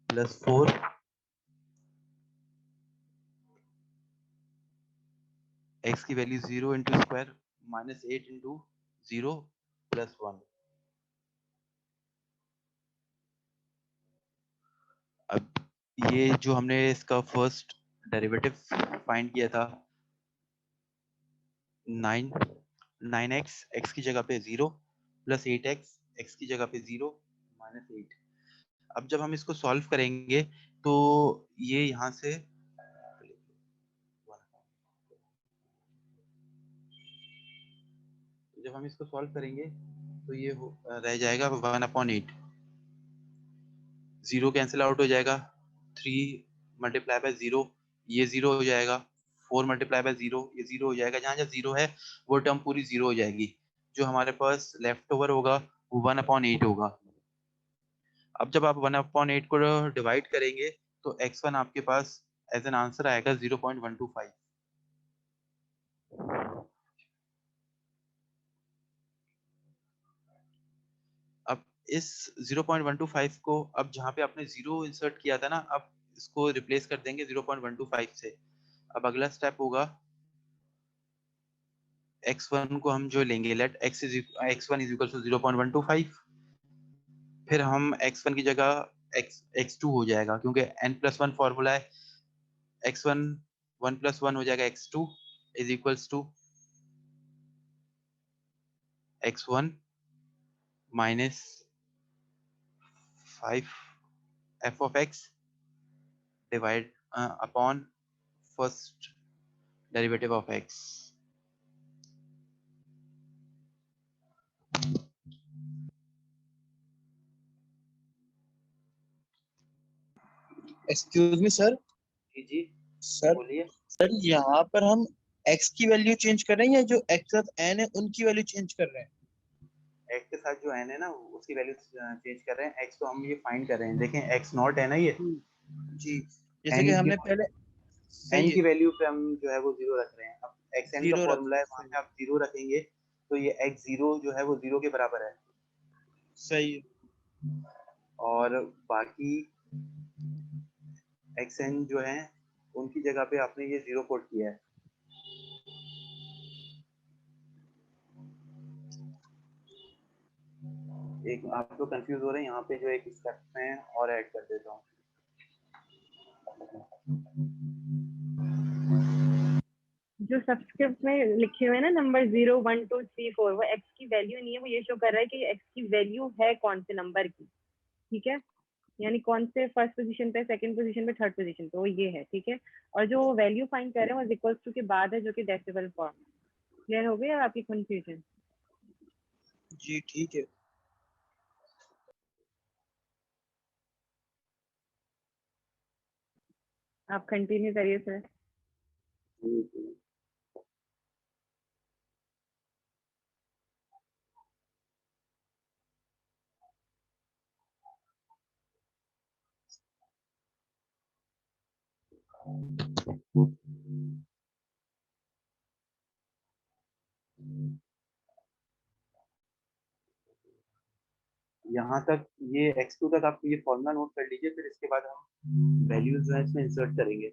B: plus 4 x की value 0 into square minus 8 into 0 plus 1। अब ये जो हमने इसका फर्स्ट डेरिवेटिव फाइंड किया था 9x x की जगह पे 0 प्लस 8x x की जगह पे 0 माइनस 8। अब जब हम इसको सॉल्व करेंगे तो ये यहाँ से जब हम इसको सॉल्व करेंगे तो ये रह जाएगा 1/8, 0 कैंसिल आउट हो जाएगा, 3 मल्टीप्लाई बाय 0 ये 0 हो जाएगा, 4 मल्टीप्लाई बाय 0 ये 0 हो जाएगा। जहाँ जहाँ 0 है वो टर्म पूरी 0 हो जाएगी। जो हमारे पास लेफ्ट ओवर होगा वो 1/8 होगा। अब जब आप 1/8 को डिवाइड करेंगे तो x1 आपके पास एज एन आंसर आएगा 0.125। अब इस 0.125 को अब जहाँ पे आपने 0 इंसर्ट किया था ना, अब इसको रिप्लेस कर देंगे 0.125 से। अब अगला स्टेप होगा, x1 को हम जो लेंगे, late x1 is equal to 0.125, फिर हम x1 की जगह x2 हो जाएगा, क्योंकि n+1 फॉर्मूला है। x1 1+1 हो जाएगा, x2 is equals to x1 minus 5 f of x divide upon first derivative of x।
C: Excuse me sir.
B: जी
C: सर
B: बोलिए।
C: सर यहाँ पर हम x की वैल्यू चेंज कर रहे हैं या जो x प्लस n है उनकी वैल्यू चेंज कर रहे हैं?
B: x के साथ जो n है ना, उसकी वैल्यू चेंज कर रहे हैं। x तो हम ये फाइंड कर रहे हैं, देखें x नॉट है ना ये,
C: जी, जैसे
B: n
C: कि
B: की
C: हमने पहले
B: n
C: सही है
B: की वैल्यू पे हम जो है वो 0 रख रहे हैं। अब xn का
C: जीरो रख
B: फॉर्मूला है, वहां
C: सही
B: पे आप 0 रखेंगे तो ये x0 जो है वो 0 के बराबर है।
C: सही है।
B: और बाकी xn जो है उनकी जगह पे आपने ये 0 पुट किया है। एक आप तो कंफ्यूज हो रहे हैं, यहाँ पे जो एक स्टेप में और ऐड कर देता हूँ।
A: जो सब्सक्रिप्ट में लिखे हुए हैं ना नंबर 0 1 2 3 4, वो एक्स की वैल्यू नहीं है, वो ये शो कर रहा है कि एक्स की वैल्यू है कौन से नंबर की। ठीक है, यानी कौन से फर्स्ट पोजीशन पे, सेकंड पोजीशन पे, थर्ड पोजीशन पे, वो ये है। ठीक है, और जो वैल्यू फाइंड कर रहे हैं वो इक्वल्स टू के बाद है, जो कि डेसिमल फॉर्म। क्लियर हो गया आपकी कंफ्यूजन?
C: जी ठीक है।
A: आप कंटिन्यू करिए सर।
B: यहाँ तक ये x2 तक आप ये फॉर्मूला नोट कर लीजिए, फिर इसके बाद हम वैल्यूज जो है इसमें इंसर्ट करेंगे।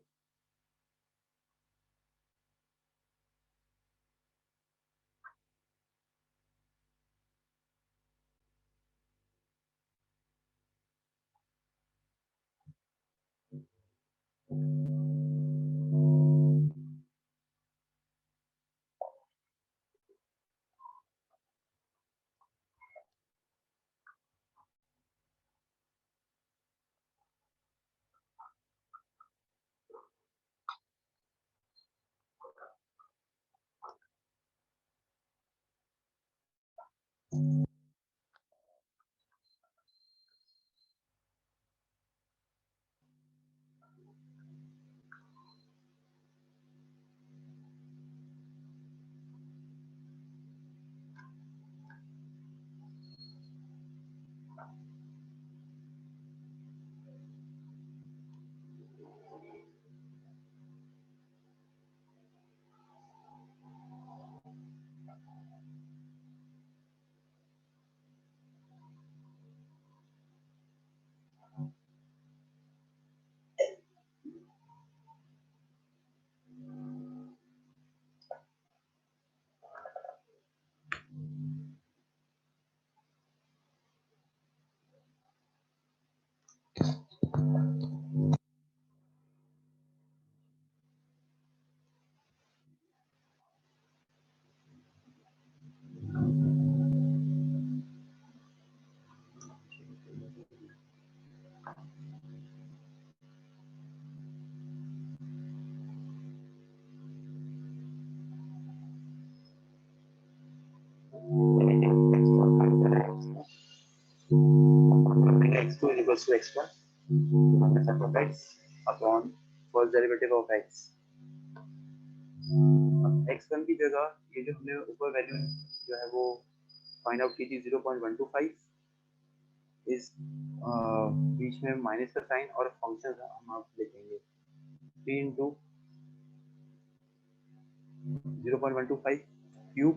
B: x2 is equals to x1 minus f of x upon first derivative of x। x1 की जगह ये जो हमने ऊपर वैल्यू जो है वो फाइंड आउट की थी 0.125, इस बीच में माइनस का साइन और फंक्शन हम आप लिखेंगे 3 into 0.125 cube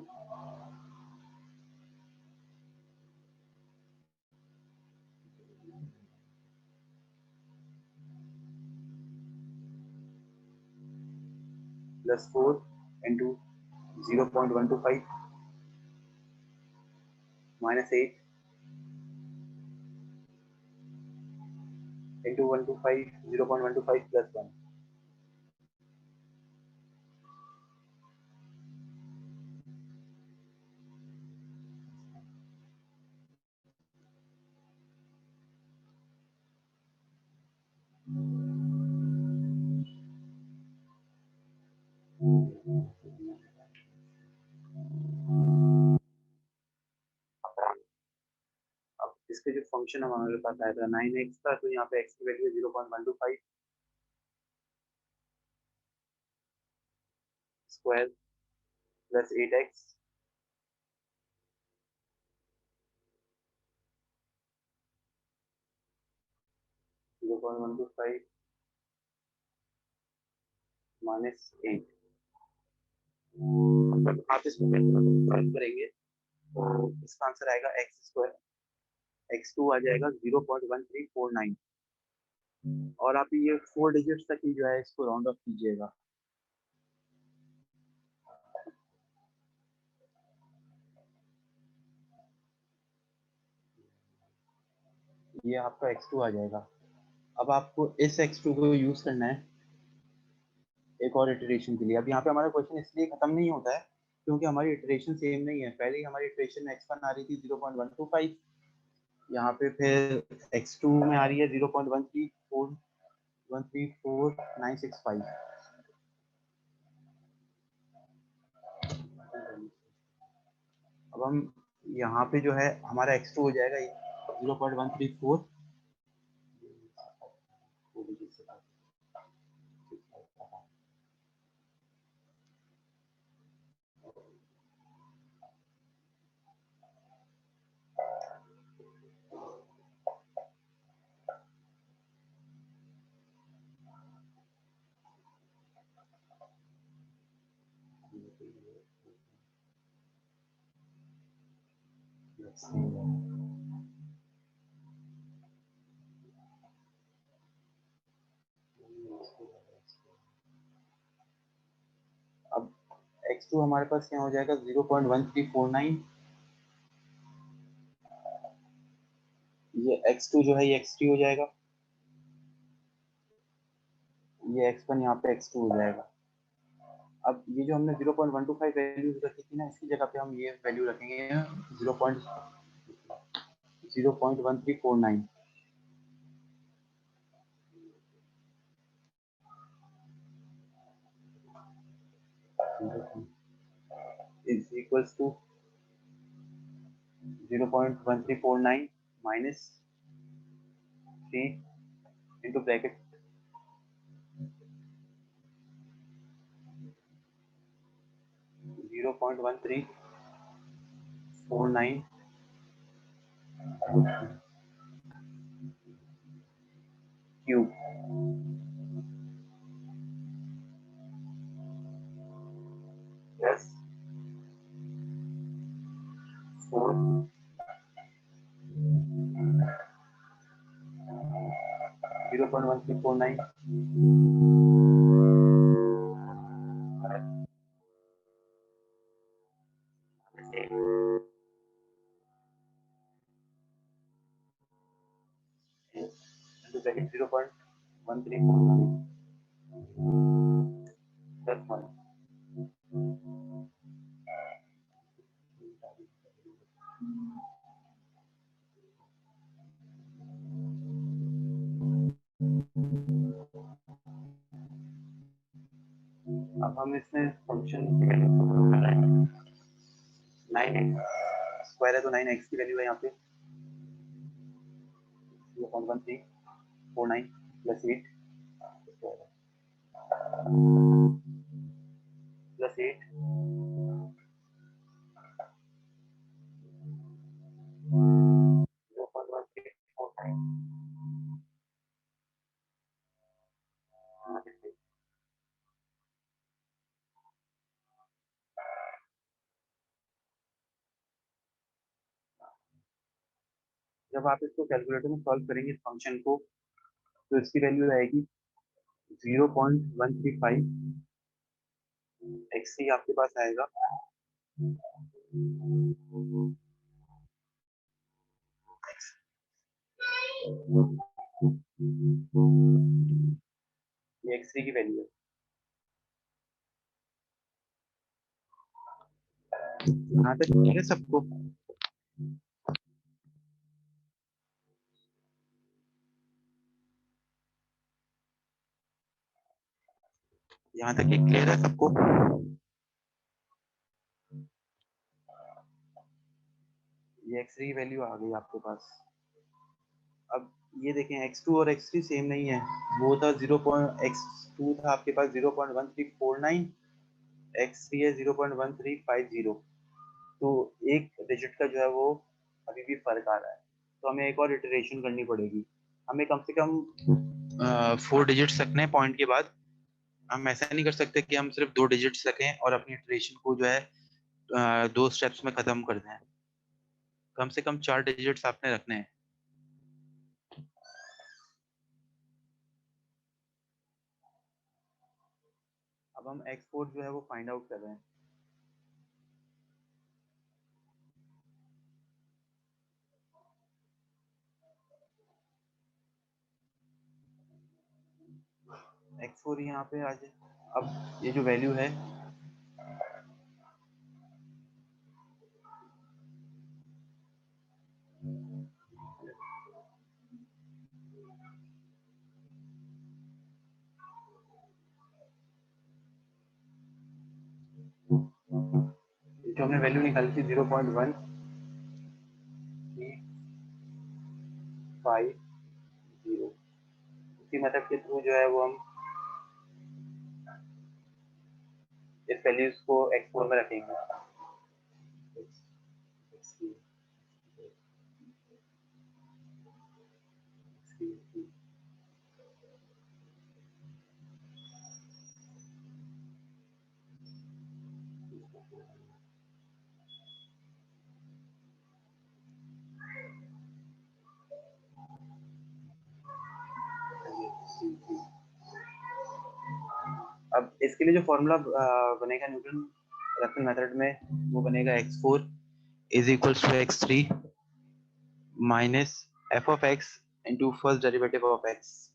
B: plus 4 into 0.125 minus 8 into 125 0.125 plus 1 अब इसके जो फंक्शन हमारे पास आया था 9x का, तो यहाँ पे x की value 0.125 square plus 8x zero point one two five minus 8। मतलब आप इसको सॉल्व करेंगे तो इसका आंसर आएगा एक्स स्क्वायर, x2 आ जाएगा 0.1349 और आप ये 4 डिजिट्स तक ही जो है इसको राउंड ऑफ कीजिएगा। ये आपका x2 आ जाएगा। अब आपको इस x2 को यूज करना है एक और इटरेशन के लिए। अब यहाँ पे हमारा क्वेश्चन इसलिए खत्म नहीं होता है क्योंकि हमारी इटरेशन सेम नहीं है। पहले ही हमारी इटरेशन में x1 आ रही थी 0.125, यहाँ पे फिर x2 में आ रही है 0.134965। अब हम यहाँ पे जो है हमारा x2 हो जाएगा 0.134। अब x2 हमारे पास क्या हो जाएगा 0.1349। ये x2 जो है ये x3 हो जाएगा, ये x1 यहाँ पे x2 हो जाएगा। अब ये जो हमने 0.125 वैल्यू रखी थी ना, इसकी जगह पे हम ये वैल्यू रखेंगे 0.1349 is equals to 0.1349 minus 3 into bracket 0.1349 cube plus 4 0.1349 into bracket 0.1349 plus 1। अब हम इसमें फंक्शन 9x स्क्वायर है तो 9x की वैल्यू है यहाँ पे 0.1349 प्लस 8 प्लस 8 0.1349 जब आप इसको कैलकुलेटर में सॉल्व करेंगे इस फंक्शन को, तो इसकी वैल्यू आएगी 0.135 एक्स आपके पास आएगा। ये एक्स की वैल्यू है। यहाँ तक ठीक है सबको? यहाँ तक क्लियर है सबको? ये एक्स की वैल्यू आ गई आपके पास। अब ये देखें x2 और x3 सेम नहीं है। वो था x2 था आपके पास 0.1349, x3 है 0.1350। तो एक डिजिट का जो है वो अभी भी फर्क आ रहा है, तो हमें एक और इटरेशन करनी पड़ेगी। हमें कम से कम 4 डिजिट्स रखने हैं पॉइंट के बाद। हम ऐसा नहीं कर सकते कि हम सिर्फ 2 डिजिट्स रखें और अपनी इटरेशन को जो है 2 स्टेप्स में खत्म कर दें। कम से कम 4 डिजिट्स आपने रखने हैं। अब हम x4 जो है वो फाइंड आउट कर रहे हैं। x4 यहाँ पे आ जाए। अब ये जो वैल्यू है जो हमने वैल्यू निकाली थी 0.1350, उसी मेथड के थ्रू जो है वो हम इस वैल्यूज को x4 में रखेंगे। अब इसके लिए जो फॉर्मूला बनेगा न्यूटन रैफसन मेथड में, वो बनेगा x4 is equals to x3 minus f of x into first derivative of x।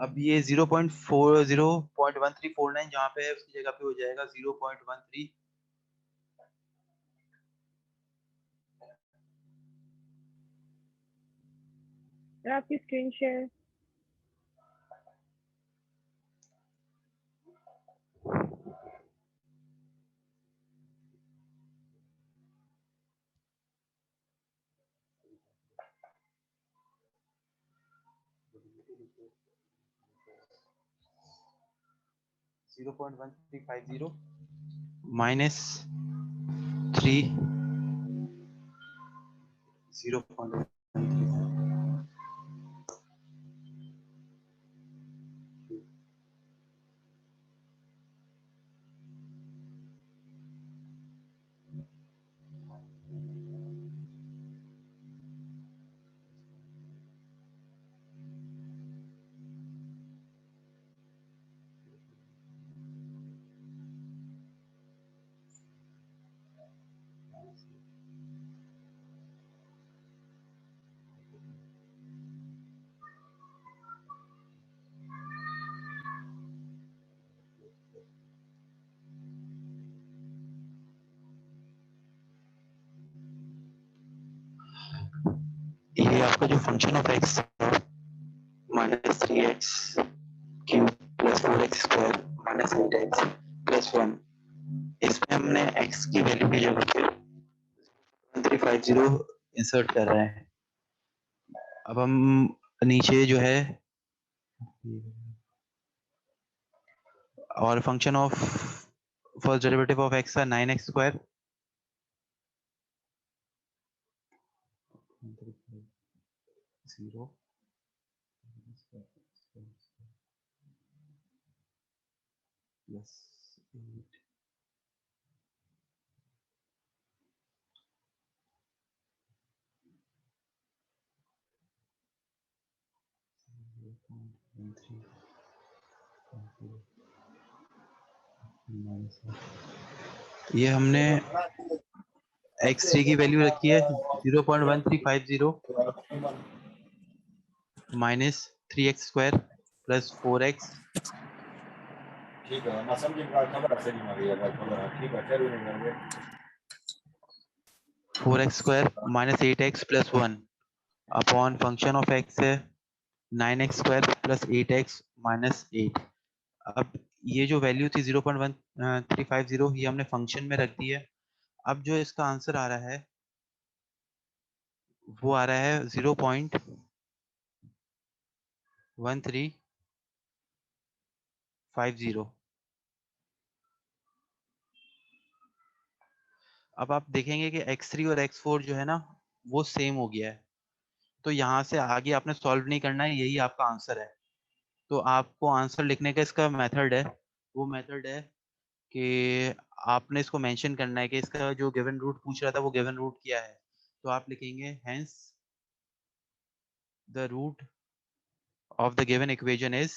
B: अब ये 0.1349 जहाँ पे है उसकी जगह पे हो जाएगा 0.13।
A: आपकी स्क्रीन शेयर
B: 0.1350 माइनस 3 0.13। ये आपका जो function of x minus 3x cube plus 4x square minus 8x plus 1, इसमें हमने x की वैल्यू की जगह पे 1350 इंसर्ट कर रहे हैं। अब हम नीचे जो है और function of first derivative of x है 9x स्क्वायर जीरो प्लस 8 ये हमने x3 की वैल्यू रखी है 0.1350 minus 3x square plus 4x
D: ठीक है ना समझ में खबर से नहीं मारी यार खबर ठीक है चलो नहीं
B: 4x square minus 8x plus 1 upon function of x है 9x square plus 8x minus 8। अब ये जो वैल्यू थी 0.1350 ये हमने फंक्शन में रख दी है। अब जो इसका आंसर आ रहा है वो आ रहा है 0.1350। अब आप देखेंगे कि x3 और x4 जो है ना वो सेम हो गया है, तो यहाँ से आगे आपने सॉल्व नहीं करना है, यही आपका आंसर है। तो आपको आंसर लिखने का इसका मेथड है, वो मेथड है कि आपने इसको मेंशन करना है कि इसका जो गिवन रूट पूछ रहा था वो गिवन रूट क्या है। तो आप लिखेंगे hence the root of the given equation is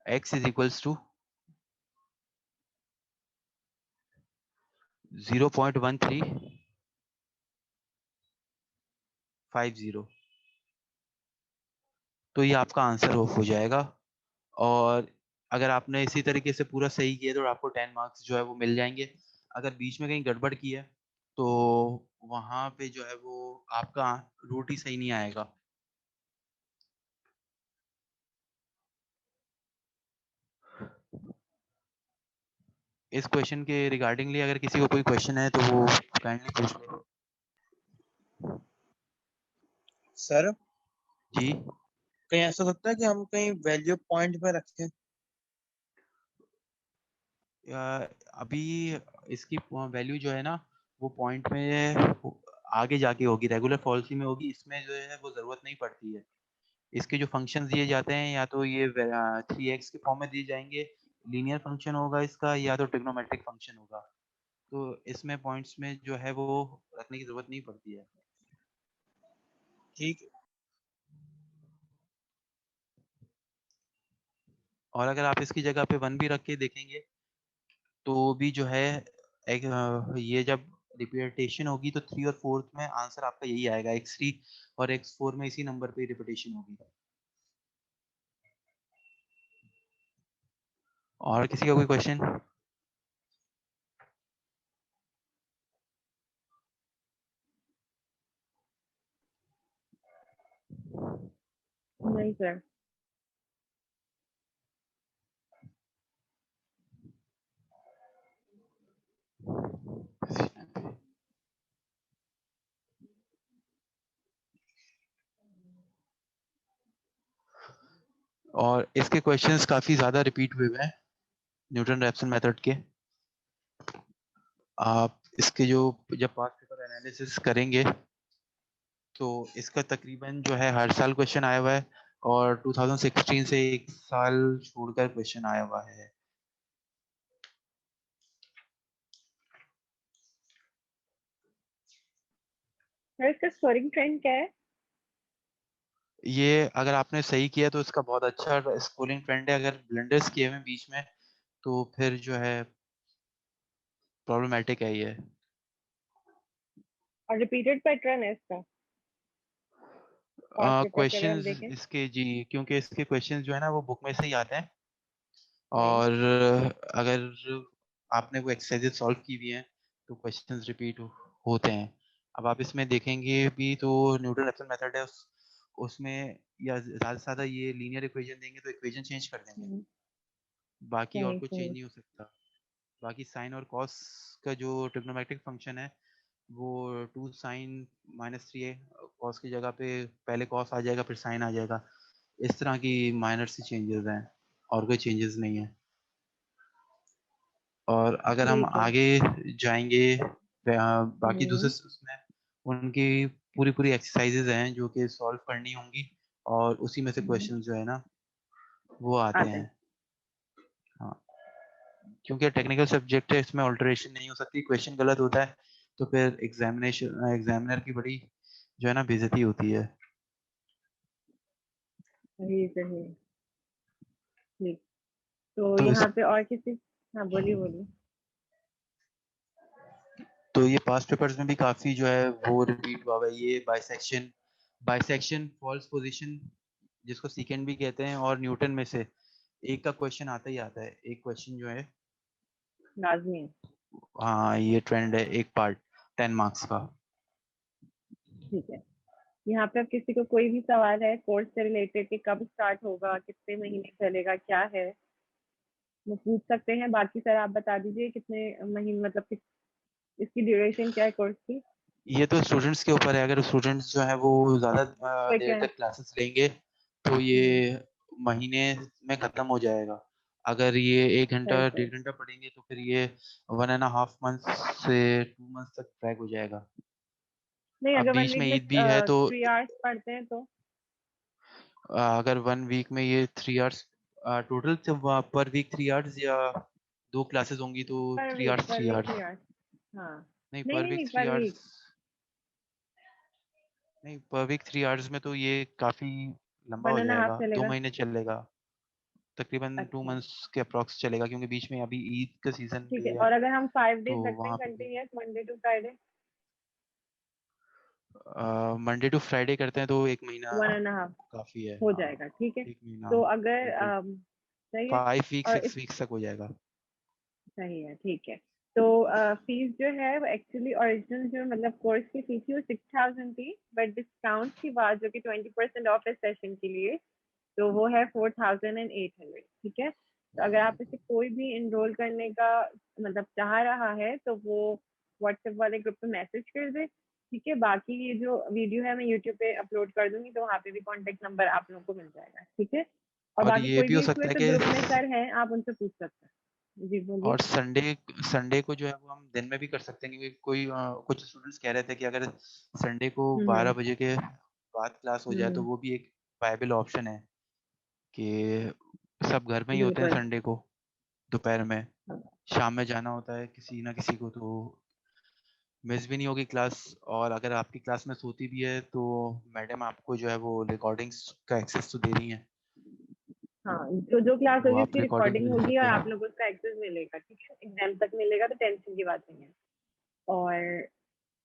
B: x is equals to 0.1350। तो ये आपका आंसर हो जाएगा। और अगर आपने इसी तरीके से पूरा सही किया तो आपको 10 मार्क्स जो है वो मिल जाएंगे। अगर बीच में कहीं गड़बड़ की है तो वहां पे जो है वो आपका रूट ही सही नहीं आएगा। इस क्वेश्चन के रिगार्डिंगली अगर किसी को कोई क्वेश्चन है तो वो काइंडली पूछ लो।
C: सर
B: जी
C: कहीं ऐसा हो सकता है कि हम कहीं वैल्यू पॉइंट पे रखें?
B: अभी इसकी वैल्यू जो है ना वो पॉइंट में आगे जाके होगी, रेगुलर फॉल्सी में होगी, इसमें जो है वो जरूरत नहीं पड़ती है। इसके जो फंक्शंस दिए जाते हैं या तो ये 3x के फॉर्म में दिए जाएंगे, लीनियर फंक्शन होगा इसका, या तो ट्रिग्नोमेट्रिक फंक्शन होगा। तो इसमें पॉइंट्स में जो है वो रखने की जरूरत नहीं पड़ती है।
C: ठीक है।
B: और अगर आप इसकी जगह पे 1 भी रख के देखेंगे तो भी जो है एक ये जब रिपीटेशन होगी तो 3 और 4 में आंसर आपका यही आएगा, x3 और x4 में इसी नंबर पे रिपीटेशन होगी। और किसी का कोई क्वेश्चन?
A: नहीं सर।
B: और इसके क्वेश्चंस काफी ज्यादा रिपीट हुए हैं न्यूटन रैप्सन मेथड के। आप इसके जो जब पास्ट पेपर एनालिसिस करेंगे तो इसका तकरीबन जो है हर साल क्वेश्चन आया हुआ है, और 2016 से एक साल छोड़कर क्वेश्चन आया हुआ है।
A: सर इसका स्कोरिंग ट्रेंड क्या है?
B: ये अगर आपने सही किया तो इसका बहुत अच्छा स्कोरिंग ट्रेंड है, अगर ब्लंडर्स किए हुए बीच में तो फिर जो है प्रॉब्लमेटिक है ये।
A: और रिपीटेड पैटर्न है इसका पास्ट पेपर से अगर हम
B: क्वेश्चंस
A: देखें?
B: इसके जी, क्योंकि इसके क्वेश्चंस जो है ना वो बुक में से ही आते हैं,
A: राइट।
B: और अगर आपने वो एक्सरसाइजेस सॉल्व की हुई हैं तो क्वेश्चंस रिपीट होते हैं। अब आप इसमें देखेंगे भी तो न्यूटन रैप्सन मेथड है, उसमें या ज़्यादा से ज़्यादा ये लीनियर इक्वेशन देंगे तो इक्वेशन चेंज कर देंगे, बाकी और
A: सही
B: कुछ चेंज
A: सही।
B: नहीं हो सकता। बाकी साइन और कॉस का जो ट्रिग्नोमेट्रिक फंक्शन है वो 2 साइन माइनस 3 है, कॉस की जगह पे पहले कॉस आ जाएगा फिर साइन आ जाएगा। इस तरह की माइनर सी चेंजेस हैं, और कोई चेंजेस नहीं है। और अगर हम
A: ठीक है।
B: आगे जाएंगे बाकी दूसरे उसमें उनकी पूरी पूरी एक्सरसाइजेज हैं जो कि सॉल्व करनी होंगी, और उसी में से क्वेश्चन जो है ना वो आते
A: आते हैं।
B: हैं। हाँ क्योंकि टेक्निकल सब्जेक्ट है, इसमें ऑल्टरेशन नहीं हो सकती। क्वेश्चन गलत होता है तो फिर एग्जामिनर की बड़ी जो है ना बेइज्जती होती है।
A: सही सही। ठीक। तो
B: तो इस
A: यहाँ पे और किसी, हाँ बोलिए बोलिए।
B: तो ये पास्ट पेपर्स में भी काफी जो है वो रिपीट हुआ है। ये बाइसेक्शन फॉल्स पोजीशन जिसको सीकेंड भी कहते हैं, और न्यूटन में से एक का क्वेश्चन आता ही आता है। एक क्वेश्चन जो है,
A: लाजमी है।
B: हाँ ये ट्रेंड है, एक पार्ट 10 मार्क्स का।
A: ठीक है। यहाँ पे अब किसी को कोई भी सवाल है कोर्स से रिलेटेड कि कब स्टार्ट होगा, कितने महीने चलेगा, क्या है, वो पूछ सकते हैं। बाकी सर आप बता दीजिए कितने महीने, मतलब इसकी ड्यूरेशन क्या है कोर्स की।
B: ये तो स्टूडेंट्स के ऊपर है। अगर स्टूडेंट्स जो है वो ज्यादा
A: कोई
B: देर
A: क्या है।
B: तक क्लासेस लेंगे तो ये महीने में खत्म हो जाएगा। अगर ये 1 घंटा
A: सही सही।
B: 1.5 घंटा पढ़ेंगे तो फिर ये 1.5 मंथ से 2 मंथ तक ट्रैक हो जाएगा।
A: नहीं,
B: अब
A: अगर वन
B: बीच में
A: वीक में
B: ईद भी है तो
A: 3 आवर्स पढ़ते हैं तो
B: अगर 1 वीक में ये 3 hours total per week 3 hours, या 2 क्लासेस होंगी तो
A: per
B: three
A: week
B: hours
A: per
B: three
A: week
B: hours
A: 3 hours. हाँ।
B: नहीं,
A: नहीं
B: पर
A: नहीं
B: वीक
A: नहीं,
B: थ्री
A: पर
B: आवर्स
A: वीक।
B: नहीं, पर वीक 3 आवर्स में तो ये काफी लंबा हो
A: 1.5
B: जाएगा। दो
A: चलेगा।
B: महीने चलेगा, तकरीबन टू
A: अच्छा।
B: मंथ्स के अप्रॉक्स चलेगा, क्योंकि बीच में अभी ईद का सीजन
A: ठीक
B: भी
A: है,
B: है
A: और अगर हम 5 डेज
B: तो
A: रखते हैं
B: वहां पे भी
A: continuous Monday to Friday,
B: Monday to Friday करते हैं तो 1 महीना
A: 1.5
B: काफी है।
A: हो
B: हाँ,
A: जाएगा। ठीक है।
B: 1 महीना
A: तो अगर
B: बिल्कुल।
A: सही है।
B: 5 वीक
A: और
B: 6 वीक्स तक हो जाएगा।
A: सही है। ठीक है। तो फीस जो है एक्चुअली ओरिजिनल जो मतलब कोर्स की फीस थी वो 6,000 थी, बट डिस्काउंट की बाद जो कि 20% ऑफ है सेशन के लिए, तो वो है 4,800। ठीक है। तो अगर आप इसे कोई भी इनरोल करने का मतलब चाह रहा है तो वो व्हाट्सएप वाले ग्रुप पे मैसेज कर दे। ठीक है। बाकी ये जो वीडियो है मैं यूट्यूब पे अपलोड कर दूंगी, तो वहाँ पे भी कॉन्टेक्ट नंबर आप लोगों को मिल जाएगा। ठीक है। और
B: और
A: बाकी
B: ये
A: कोई
B: भी
A: भी
B: हो
A: इशू है
B: सकता है
A: तो
B: कि
A: ग्रुप में सर हैं, आप उनसे पूछ सकते हैं। जी बोलिए।
B: और संडे को जो है वो हम दिन में भी कर सकते हैं, क्योंकि कुछ स्टूडेंट्स कह रहे थे कि अगर संडे को
A: हम्म।
B: 12 बजे के बाद क्लास हो जाए तो
A: हम्म।
B: वो भी एक वायबल ऑप्शन है कि सब घर में ही होते हैं
A: बिल्कुल।
B: संडे को दोपहर में। शाम में जाना होता है किसी ना किसी को, तो मिस भी नहीं होगी क्लास। और अगर आपकी क्लास में होती भी है तो मैडम आपको जो है वो रिकॉर्डिंग्स का एक्सेस तो दे रही हैं,
A: हाँ, जो जो क्लास
B: तो
A: होगी
B: आप
A: उसकी
B: रिकॉर्डिंग
A: रिकॉर्डिंग
B: भी ले
A: होगी और
B: सकते
A: आप
B: हैं।
A: लोगों को उसका एक्सेस मिलेगा। ठीक है। एग्जाम तक मिलेगा, तो टेंशन की बात नहीं है। और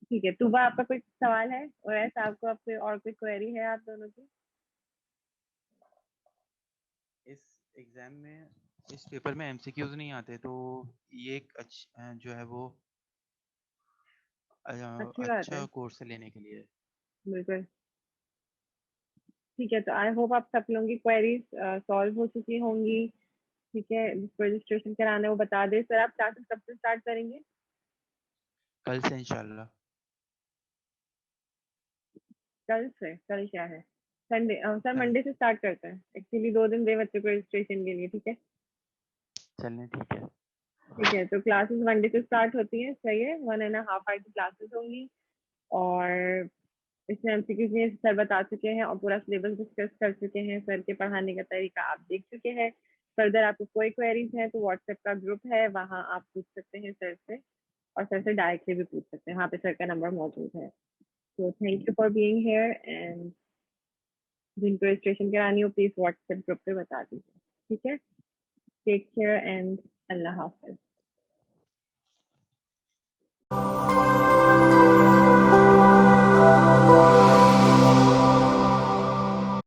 A: ठीक है, तुबा आपका कोई सवाल है और ऐसा आपको आपके और कोई क्वेरी है आप दोनों की।
B: इस एग्जाम में इस पेपर में एमसीक्यूज नहीं आते, तो ये एक जो है वो
A: अच्छी बात
B: अच्छा
A: है।
B: कोर्स है लेने के लिए।
A: बिल्कुल। ठीक है, तो आई होप आप सब लोगों की क्वेरीज सॉल्व हो चुकी होंगी। ठीक है। जिसको रजिस्ट्रेशन कराना है वो बता दे। सर आप क्लासेस कब से स्टार्ट करेंगे।
B: कल से इंशाल्लाह।
A: कल से? कल क्या है, संडे। सर
B: कल
A: मंडे से स्टार्ट करते हैं। एक्चुअली 2 दिन दे बच्चों को रजिस्ट्रेशन के लिए। ठीक है।
B: चलने ठीक है।
A: ठीक है, तो क्लासेस मंडे से स्टार्ट होती हैं। सही है। 1.5 आवर की क्लासेस होंगी। और इसमें एमसीक्यूज में सर बता चुके हैं और पूरा सिलेबस डिस्कस कर चुके हैं। सर के पढ़ाने का तरीका आप देख चुके हैं। फर्दर आपको कोई क्वेरीज है तो व्हाट्सएप का ग्रुप है, वहाँ आप पूछ सकते हैं सर से। और सर से डायरेक्टली भी पूछ सकते हैं, वहाँ पे सर का नंबर मौजूद है। तो thank you for being here, and जिनको रजिस्ट्रेशन करानी हो प्लीज व्हाट्सएप ग्रुप पे बता दीजिए। ठीक है। Take care and